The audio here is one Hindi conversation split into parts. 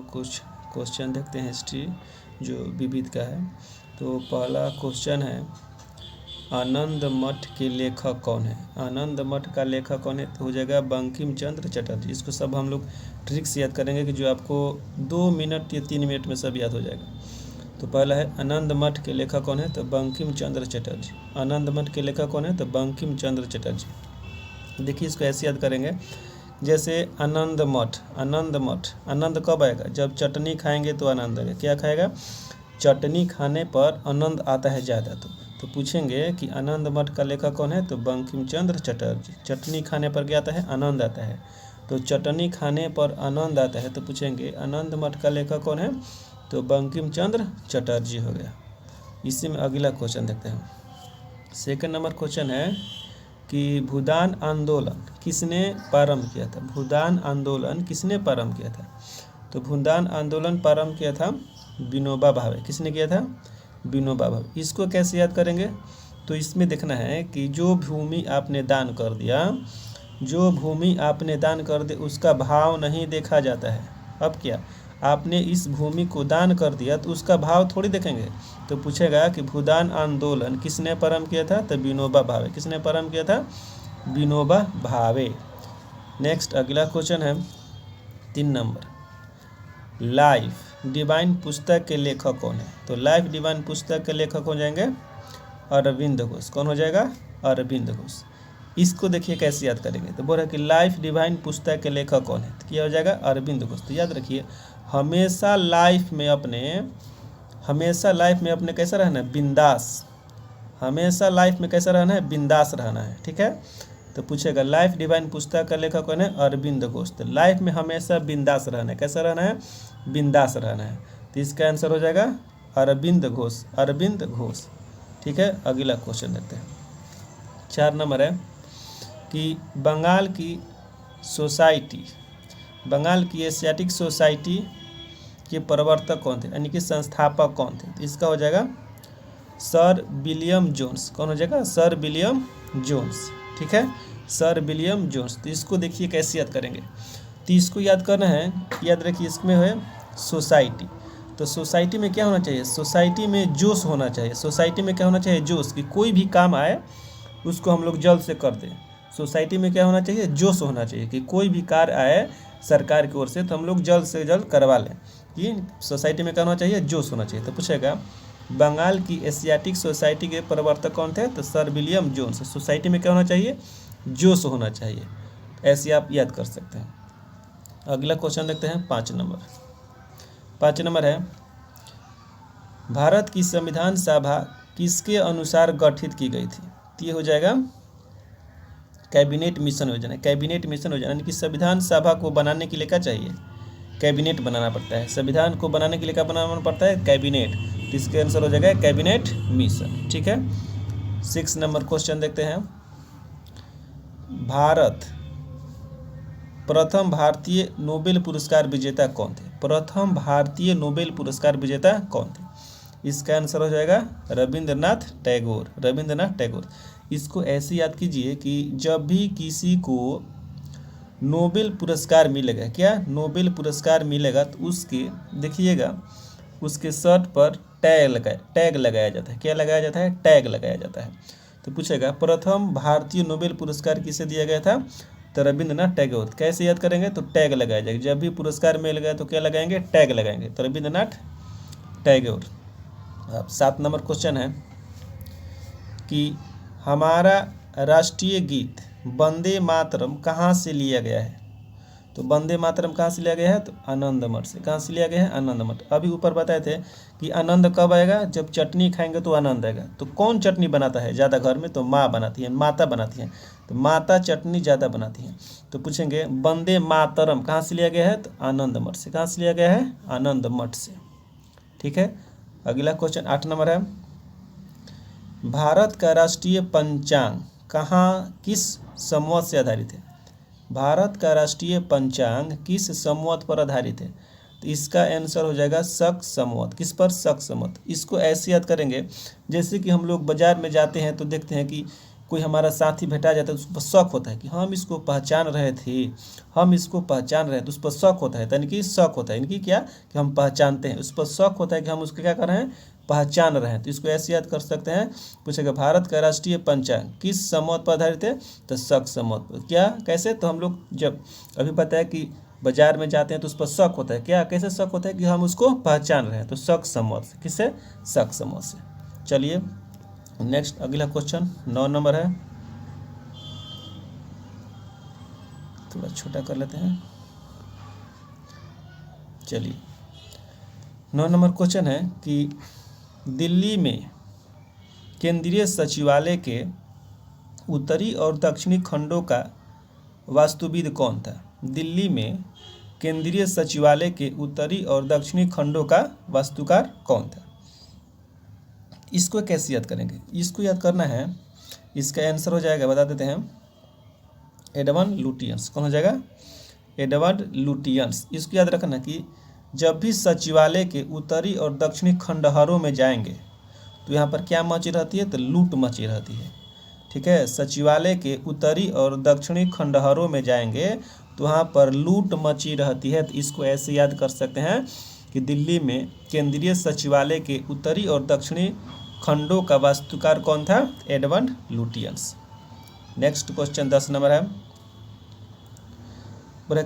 लोग कुछ क्वेश्चन देखते हैं हिस्ट्री जो विविध का है। तो पहला क्वेश्चन है, आनंद मठ के लेखक कौन है? आनंद मठ का लेखक कौन है? तो हो जाएगा बंकिम चंद्र चटर्जी। इसको सब हम लोग ट्रिक से याद करेंगे कि जो आपको 2 मिनट या 3 मिनट में सब याद हो जाएगा। तो पहला है, आनंद मठ के लेखक कौन है? तो बंकिम चंद्र चटर्जी। आनंद मठ के लेखक कौन है? तो बंकिम चंद्र चटर्जी। देखिए इसको ऐसे याद करेंगे, जैसे आनंद मठ, आनंद मठ, आनंद कब आएगा? जब चटनी खाएंगे तो आनंद आएगा। क्या खाएगा? चटनी खाने पर आनंद आता है ज़्यादा। तो पूछेंगे कि आनंद मठ का लेखक कौन है? तो बंकिम चंद्र चटर्जी। चटनी खाने पर क्या आता है? आनंद आता है। तो चटनी खाने पर आनंद आता है, तो पूछेंगे आनंद मठ का लेखक कौन है? तो बंकिम चंद्र चटर्जी हो गया। इसी में अगला क्वेश्चन देखते हैं। सेकंड नंबर क्वेश्चन है कि भूदान आंदोलन किसने प्रारंभ किया था? भूदान आंदोलन किसने प्रारंभ किया था? तो भूदान आंदोलन प्रारंभ किया था विनोबा भावे। किसने किया था? विनोबा भावे। इसको कैसे याद करेंगे? तो इसमें देखना है कि जो भूमि आपने दान कर दिया, जो भूमि आपने दान कर दिया उसका भाव नहीं देखा जाता है। अब क्या, आपने इस भूमि को दान कर दिया तो उसका भाव थोड़ी देखेंगे। तो पूछेगा कि भूदान आंदोलन किसने प्रारंभ किया था? तो विनोबा भावे। किसने प्रारंभ किया था? विनोबा भावे। नेक्स्ट अगला क्वेश्चन है 3 नंबर, लाइफ डिवाइन पुस्तक के लेखक कौन है? तो लाइफ डिवाइन पुस्तक के लेखक हो जाएंगे अरविंद घोष। कौन हो जाएगा? अरविंद घोष। इसको देखिए कैसे याद करेंगे। तो बोल रहा है कि लाइफ डिवाइन पुस्तक के लेखक कौन है? तो क्या हो जाएगा? अरविंद घोष। तो याद रखिए, हमेशा लाइफ में अपने कैसा रहना है? बिंदास। हमेशा लाइफ में कैसा रहना है? बिंदास रहना है। ठीक है। तो पूछेगा लाइफ डिवाइन पुस्तक का लेखक कौन है? अरविंद घोष। तो लाइफ में हमेशा बिंदास रहना है। कैसा रहना है? बिंदास रहना है। तो इसका आंसर हो जाएगा अरविंद घोष। अरविंद घोष। ठीक है। अगला क्वेश्चन देखते हैं। 4 नंबर है कि बंगाल की एशियाटिक सोसाइटी के प्रवर्तक कौन थे, यानी कि संस्थापक कौन थे? तो इसका हो जाएगा सर विलियम जोन्स। कौन हो जाएगा? Sir William Jones. ठीक है, सर विलियम जोन्स। तो इसको देखिए कैसे याद करेंगे। तो इसको याद करना है, याद रखिए इसमें है सोसाइटी। तो सोसाइटी में क्या होना चाहिए? सोसाइटी में जोश होना चाहिए। सोसाइटी में क्या होना चाहिए? जोश, कि कोई भी काम आए उसको हम लोग जल्द से कर दें। सोसाइटी में क्या होना चाहिए? जोश होना चाहिए, कि कोई भी कार्य आए सरकार की ओर से तो हम लोग जल्द से जल्द करवा लें। कि सोसाइटी में क्या होना चाहिए? जोश होना चाहिए। तो पूछेगा बंगाल की एशियाटिक सोसाइटी के प्रवर्तक कौन थे? तो सर विलियम जोन्स। सोसाइटी में क्या होना चाहिए? जोश होना चाहिए। ऐसे आप याद कर सकते हैं। अगला क्वेश्चन देखते हैं 5 नंबर। 5 नंबर है, भारत की संविधान सभा किसके अनुसार गठित की गई थी? तो ये हो जाएगा कैबिनेट मिशन योजना। कैबिनेट मिशन योजना यानी कि संविधान सभा को बनाने के लिए क्या चाहिए? कैबिनेट बनाना पड़ता है। संविधान को बनाने के लिए क्या बनाना पड़ता है? कैबिनेट। तो इसके आंसर हो जाएगा कैबिनेट मिशन। ठीक है। 6 नंबर क्वेश्चन देखते हैं। प्रथम भारतीय नोबेल पुरस्कार विजेता कौन थे? प्रथम भारतीय नोबेल पुरस्कार विजेता कौन थे? इसका आंसर हो जाएगा रविंद्रनाथ टैगोर। रविंद्रनाथ टैगोर। इसको ऐसे याद कीजिए कि जब भी किसी को नोबेल पुरस्कार मिलेगा, क्या नोबेल पुरस्कार मिलेगा, तो उसके देखिएगा उसके शर्ट पर टैग लगाया जाता है। क्या लगाया जाता है? टैग लगाया जाता है। तो पूछेगा प्रथम भारतीय नोबेल पुरस्कार किसे दिया गया था? तो रविंद्रनाथ टैगोर। कैसे याद करेंगे? तो टैग लगाया जाएगा। जब भी पुरस्कार मिल गया तो क्या लगाएंगे? टैग लगाएंगे। तो रविंद्रनाथ टैगोर। अब 7 नंबर क्वेश्चन है कि हमारा राष्ट्रीय गीत वंदे मातरम कहाँ से लिया गया है? तो वंदे मातरम कहाँ से लिया गया है? तो आनंद मठ से। कहाँ से लिया गया है? आनंद मठ। अभी ऊपर बताए थे कि आनंद कब आएगा? जब चटनी खाएंगे तो आनंद आएगा। तो कौन चटनी बनाता है ज़्यादा घर में? तो माँ बनाती है, माता बनाती हैं। तो माता चटनी ज़्यादा बनाती हैं। तो पूछेंगे वंदे मातरम कहाँ से लिया गया है? तो आनंद मठ से। कहाँ से लिया गया है? आनंद मठ से। ठीक है। अगला क्वेश्चन 8 नंबर है, भारत का राष्ट्रीय पंचांग किस संवत से आधारित है? भारत का राष्ट्रीय पंचांग किस संवत पर आधारित है? तो इसका आंसर हो जाएगा शक संवत। किस पर? शक संवत। इसको ऐसे याद करेंगे, जैसे कि हम लोग बाजार में जाते हैं तो देखते हैं कि कोई हमारा साथी भेटा जाता है तो उस पर शक होता है कि हम इसको पहचान रहे थे, हम इसको पहचान रहे हैं, तो उस पर शक होता है, यानी कि शक होता है, यानी कि क्या कि हम पहचानते हैं, उस पर शक होता है कि हम उसको क्या कर रहे हैं, पहचान रहे हैं। तो इसको ऐसे याद कर सकते हैं। पूछेगा भारत का राष्ट्रीय पंचांग किस सम्मत पर आधारित है, तो शक सम्मत पर। क्या कैसे, तो हम लोग जब अभी पता है कि बाजार में जाते हैं तो उस पर शक होता है, क्या कैसे शक होता है कि हम उसको पहचान रहे हैं, तो शक सम्मत से, किससे, शक सम्मत से। चलिए नेक्स्ट अगला क्वेश्चन 9 नंबर है, थोड़ा छोटा कर लेते हैं। चलिए 9 नंबर क्वेश्चन है कि दिल्ली में केंद्रीय सचिवालय के उत्तरी और दक्षिणी खंडों का वास्तुविद कौन था। दिल्ली में केंद्रीय सचिवालय के उत्तरी और दक्षिणी खंडों का वास्तुकार कौन था। इसको कैसे याद करेंगे, इसको याद करना है, इसका आंसर हो जाएगा, बता देते हैं, एडवर्ड लुटियंस। कौन हो जाएगा, एडवर्ड लुटियंस। इसको याद रखना कि जब भी सचिवालय के उत्तरी और दक्षिणी खंडहरों में जाएंगे तो यहाँ पर क्या मची रहती है, तो लूट मची रहती है। ठीक है, सचिवालय के उत्तरी और दक्षिणी खंडहरों में जाएंगे तो वहाँ पर लूट मची रहती है। तो इसको ऐसे याद कर सकते हैं कि दिल्ली में केंद्रीय सचिवालय के उत्तरी और दक्षिणी खंडों का वास्तुकार कौन था, Edward Lutyens. Next question 10 number है,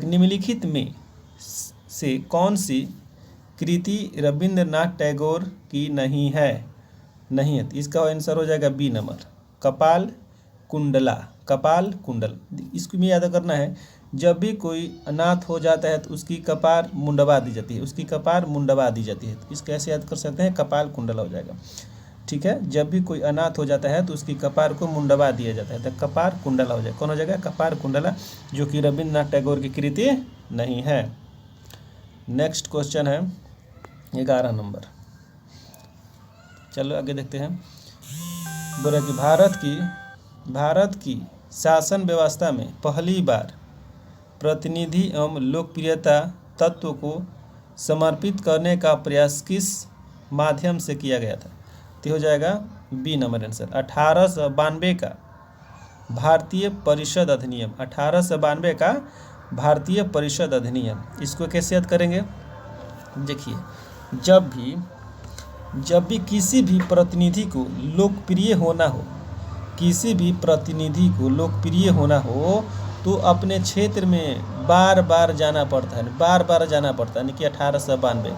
निम्नलिखित में से कौन सी कृति रविंद्रनाथ टैगोर की नहीं है, नहीं है, तो इसका आंसर हो जाएगा बी नंबर, कपाल कुंडला, कपाल कुंडल। इसको भी याद करना है, जब भी कोई अनाथ हो जाता है तो उसकी कपार मुंडवा दी जाती है, उसकी कपार मुंडवा दी जाती है, तो इसको ऐसे याद कर सकते हैं, कपाल कुंडला हो जाएगा। ठीक है, जब भी कोई अनाथ हो जाता है तो उसकी कपार को मुंडवा दिया जाता है, तो कपार कुंडला हो जाएगा। कौन हो जाएगा, कपार कुंडला, जो कि रविंद्रनाथ टैगोर की कृति नहीं है। नेक्स्ट क्वेश्चन है 11 नंबर, चलो आगे देखते हैं। बोला कि भारत की शासन व्यवस्था में पहली बार प्रतिनिधि एवं लोकप्रियता तत्व को समर्पित करने का प्रयास किस माध्यम से किया गया था, तो हो जाएगा बी नंबर आंसर, 1892 का भारतीय परिषद अधिनियम, 1892 का भारतीय परिषद अधिनियम। इसको कैसे याद करेंगे, देखिए, जब भी किसी भी प्रतिनिधि को लोकप्रिय होना हो, किसी भी प्रतिनिधि को लोकप्रिय होना हो तो अपने क्षेत्र में बार बार जाना पड़ता है, बार बार जाना पड़ता है, यानी कि 1892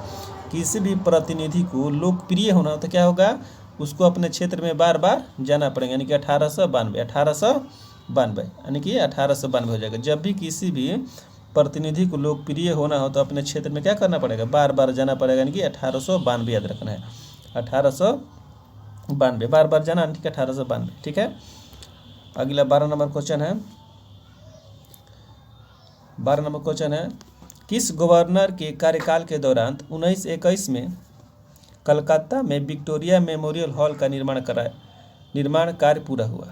किसी भी प्रतिनिधि को लोकप्रिय होना हो तो क्या होगा, उसको अपने क्षेत्र में बार बार जाना पड़ेगा, यानी कि 1892 यानी कि 1892 हो जाएगा। जब भी किसी भी प्रतिनिधि को लोकप्रिय होना हो तो अपने क्षेत्र में क्या करना पड़ेगा, बार बार जाना पड़ेगा, यानी कि 1892 याद रखना है, 1892 बार बार जाना, ठीक है, 1892। ठीक है, अगला 12 नंबर क्वेश्चन है, 12 नंबर क्वेश्चन है, किस गवर्नर के कार्यकाल के दौरान 1921 में कलकत्ता में विक्टोरिया मेमोरियल हॉल का निर्माण कार्य पूरा हुआ।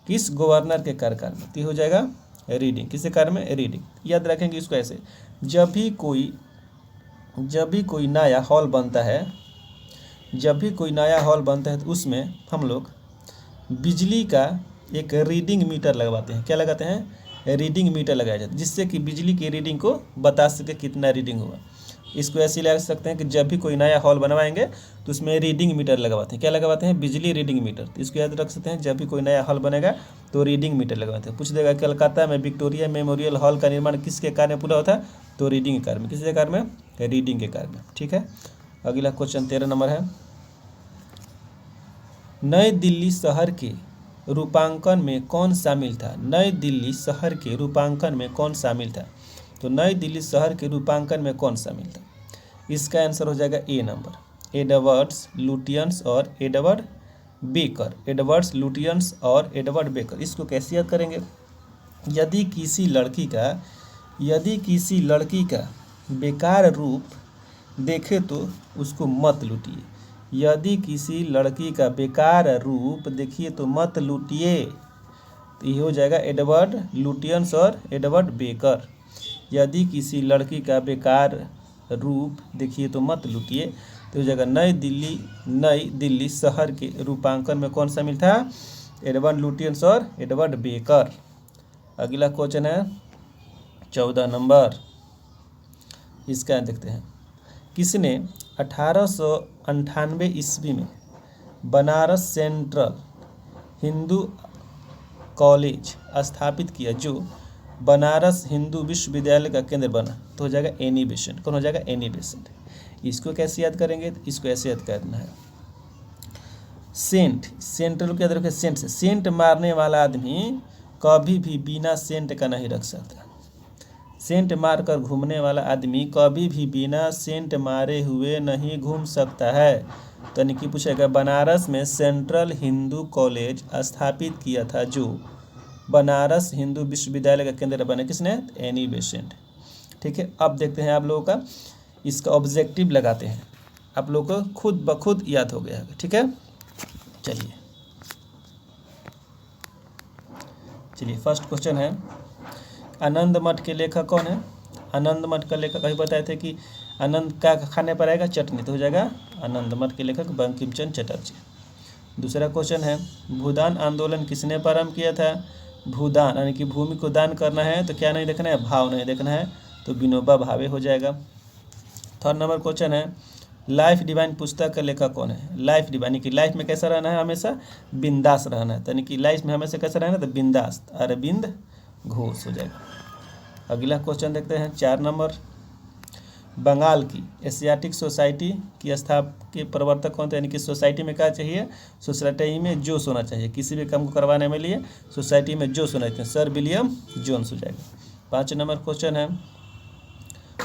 किस गवर्नर के कार्यकाल में, तो हो जाएगा रीडिंग, किसके कार्य में, रीडिंग। याद रखेंगे इसको ऐसे, जब भी कोई नया हॉल बनता है, तो उसमें हम लोग बिजली का एक रीडिंग मीटर लगवाते हैं। क्या लगाते हैं, रीडिंग मीटर लगाया जाता है, जिससे कि बिजली की रीडिंग को बता सके कितना रीडिंग हुआ। इसको ऐसे लगा सकते हैं कि जब भी कोई नया हॉल बनवाएंगे तो उसमें रीडिंग मीटर लगवाते हैं। क्या लगवाते हैं, बिजली रीडिंग मीटर। तो इसको याद रख सकते हैं, जब भी कोई नया हॉल बनेगा तो रीडिंग मीटर लगवाते हैं। पूछ देगा कलकत्ता में विक्टोरिया मेमोरियल हॉल का निर्माण किसके कार्य में पूरा होता है, तो रीडिंग के कार्य में। किसके कार्य में, रीडिंग के कार्य में। ठीक है, अगला क्वेश्चन 13 नंबर है, नई दिल्ली शहर के रूपांकन में कौन शामिल था। नई दिल्ली शहर के रूपांकन में कौन शामिल था, तो नई दिल्ली शहर के रूपांकन में कौन शामिल था। इसका आंसर हो जाएगा ए नंबर, एडवर्ड्स लुटियंस और एडवर्ड बेकर। एडवर्ड्स लुटियंस और एडवर्ड बेकर। इसको कैसे याद करेंगे, यदि किसी लड़की का बेकार रूप देखे तो उसको मत लूटिए। यदि किसी लड़की का बेकार रूप देखिए तो मत लूटिए। तो ये हो जाएगा एडवर्ड लुटियंस और एडवर्ड बेकर। यदि किसी लड़की का बेकार रूप देखिए तो मत लूटिए, तो हो जाएगा नई दिल्ली शहर के रूपांकन में कौन शामिल था, एडवर्ड लुटियंस और एडवर्ड बेकर। अगला क्वेश्चन है 14 नंबर, इसका देखते हैं। किसने 1898 ईस्वी में बनारस सेंट्रल हिंदू कॉलेज स्थापित किया, जो बनारस हिंदू विश्वविद्यालय का केंद्र बना? तो हो जाएगा एनी बेसेंट। कौन हो जाएगा? Annie Besant. इसको कैसे याद करेंगे? तो इसको ऐसे याद करना है, सेंट, सेंट्रल के अंदर सेंट से, सेंट मारने वाला आदमी कभी भी बिना सेंट का नहीं रख सकता। सेंट मारकर घूमने वाला आदमी कभी भी बिना सेंट मारे हुए नहीं घूम सकता है। तो यानी कि पूछेगा बनारस में सेंट्रल हिंदू कॉलेज स्थापित किया था, जो बनारस हिंदू विश्वविद्यालय का केंद्र बने? किसने? Annie Besant. ठीक है, अब देखते हैं आप लोगों का इसका ऑब्जेक्टिव लगाते हैं, आप लोगों को खुद ब खुद याद हो गया है। ठीक है, चलिए फर्स्ट क्वेश्चन है, आनंद मठ के लेखक कौन है? आनंद मठ का लेखक अभी बताए थे कि आनंद का खाने पर आएगा चटनी, तो हो जाएगा आनंद मठ के लेखक बंकिम चंद्र चटर्जी। दूसरा क्वेश्चन है, भूदान आंदोलन किसने प्रारंभ किया था? भूदान यानी कि भूमि को दान करना है तो क्या नहीं देखना है? भाव नहीं देखना है, तो विनोबा भावे हो जाएगा। थर्ड नंबर क्वेश्चन है, लाइफ डिवाइन पुस्तक का लेखक कौन है? लाइफ डिवाइन यानी कि लाइफ में कैसा रहना है? हमेशा बिंदास रहना है, यानी कि लाइफ में हमेशा कैसा रहना है? तो बिंदास, अरविंद घोष हो जाएगा। अगला क्वेश्चन देखते हैं 4 नंबर, बंगाल की एशियाटिक सोसाइटी की के प्रवर्तक कौन थे? यानी कि सोसाइटी में क्या चाहिए? सोसाइटी में जोश होना चाहिए, किसी भी काम को करवाने में लिए सोसाइटी में जोश होना चाहिए, सर विलियम जोन्स हो जाएगा। 5 नंबर क्वेश्चन है,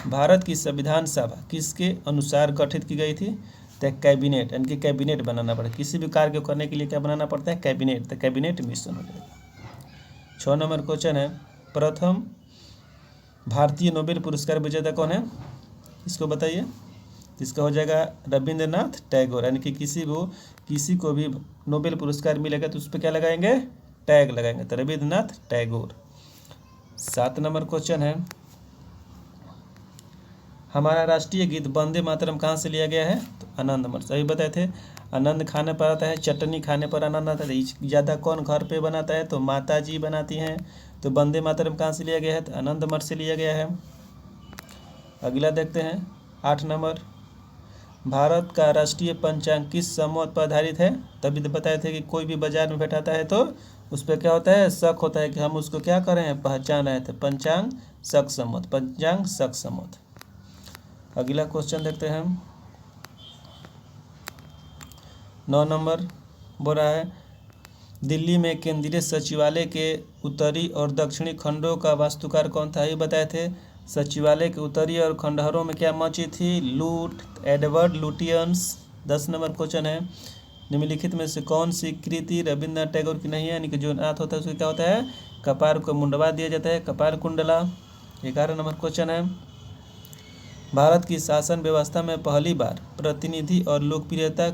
भारत की संविधान सभा किसके अनुसार गठित की गई थी? तो कैबिनेट, यानी कि कैबिनेट बनाना पड़ेगा, किसी भी कार्य को करने के लिए क्या बनाना पड़ता है? कैबिनेट, तो कैबिनेट मिशन हो जाएगा। 6 नंबर क्वेश्चन है, प्रथम भारतीय नोबेल पुरस्कार विजेता कौन है? इसको बताइए। इसका हो जाएगा रविंद्रनाथ टैगोर, यानी कि किसी को भी नोबेल पुरस्कार मिलेगा तो उस पर क्या लगाएंगे? टैग लगाएंगे, तो रविंद्रनाथ टैगोर। 7 नंबर क्वेश्चन है, हमारा राष्ट्रीय गीत वंदे मातरम कहाँ से लिया गया है? तो आनंद मठ से। अभी बताए थे आनंद खाने पर आता है, चटनी खाने पर आनंद आता है, ज़्यादा कौन घर पे बनाता है? तो माता जी बनाती हैं। तो वंदे मातरम कहाँ से लिया गया है? तो आनंद मठ से लिया गया है। अगला देखते हैं 8 नंबर, भारत का राष्ट्रीय पंचांग किस सम्मत पर आधारित है? तभी तो बताए थे कि कोई भी बाजार में बैठाता है तो उस पर क्या होता है? शक होता है कि हम उसको क्या कर रहे हैं? पहचान रहे थे। पंचांग शक सम्मत, पंचांग शक सम्मत। अगला क्वेश्चन देखते हैं 9 नंबर, बोल रहा है दिल्ली में केंद्रीय सचिवालय के उत्तरी और दक्षिणी खंडों का वास्तुकार कौन था? ये बताए थे सचिवालय के उत्तरी और खंडहरों में क्या मची थी? लूट, एडवर्ड लुटियंस। 10 नंबर क्वेश्चन है, निम्नलिखित में से कौन सी कृति रविंद्रनाथ टैगोर की नहीं है? यानी कि जो नाथ होता है उसको क्या होता है? कपार को मुंडवा दिया जाता है, कपार कुंडला। 11 नंबर क्वेश्चन है, भारत की शासन व्यवस्था में पहली बार प्रतिनिधि और लोकप्रियता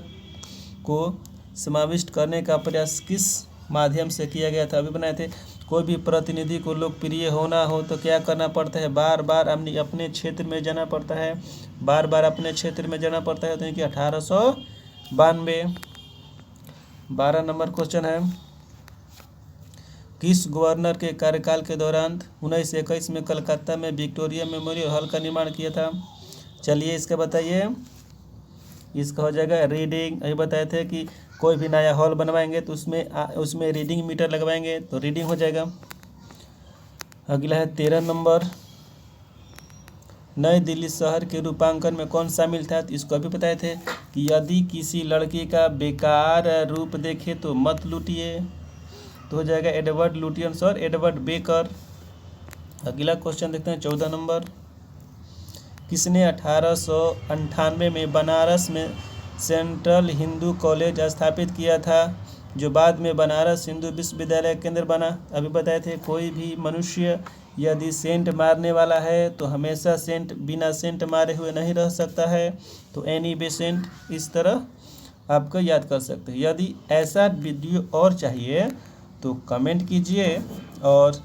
को समाविष्ट करने का प्रयास किस माध्यम से किया गया था? अभी बनाए थे, कोई भी प्रतिनिधि को लोकप्रिय होना हो तो क्या करना पड़ता है? बार बार अपने क्षेत्र में जाना पड़ता है, बार बार अपने क्षेत्र में जाना पड़ता है, तो कि 1892। 12 नंबर क्वेश्चन है, किस गवर्नर के कार्यकाल के दौरान 1921 में कलकत्ता में विक्टोरिया मेमोरियल हॉल का निर्माण किया था? चलिए इसका बताइए। इसका हो जाएगा रीडिंग। अभी बताए थे कि कोई भी नया हॉल बनवाएंगे तो उसमें रीडिंग मीटर लगवाएंगे, तो रीडिंग हो जाएगा। अगला है 13 नंबर, नई दिल्ली शहर के रूपांकन में कौन शामिल था? तो इसको भी बताए थे कि यदि किसी लड़के का बेकार रूप देखे तो मत लूटिए, तो हो जाएगा एडवर्ड लुटियंस और एडवर्ड बेकर। अगला क्वेश्चन देखते हैं 14 नंबर, किसने 1898 में बनारस में सेंट्रल हिंदू कॉलेज स्थापित किया था, जो बाद में बनारस हिंदू विश्वविद्यालय केंद्र बना? अभी बताए थे कोई भी मनुष्य यदि सेंट मारने वाला है तो हमेशा बिना सेंट मारे हुए नहीं रह सकता है, तो एनी बेसेंट। इस तरह आपको याद कर सकते हैं। यदि ऐसा वीडियो और चाहिए तो कमेंट कीजिए और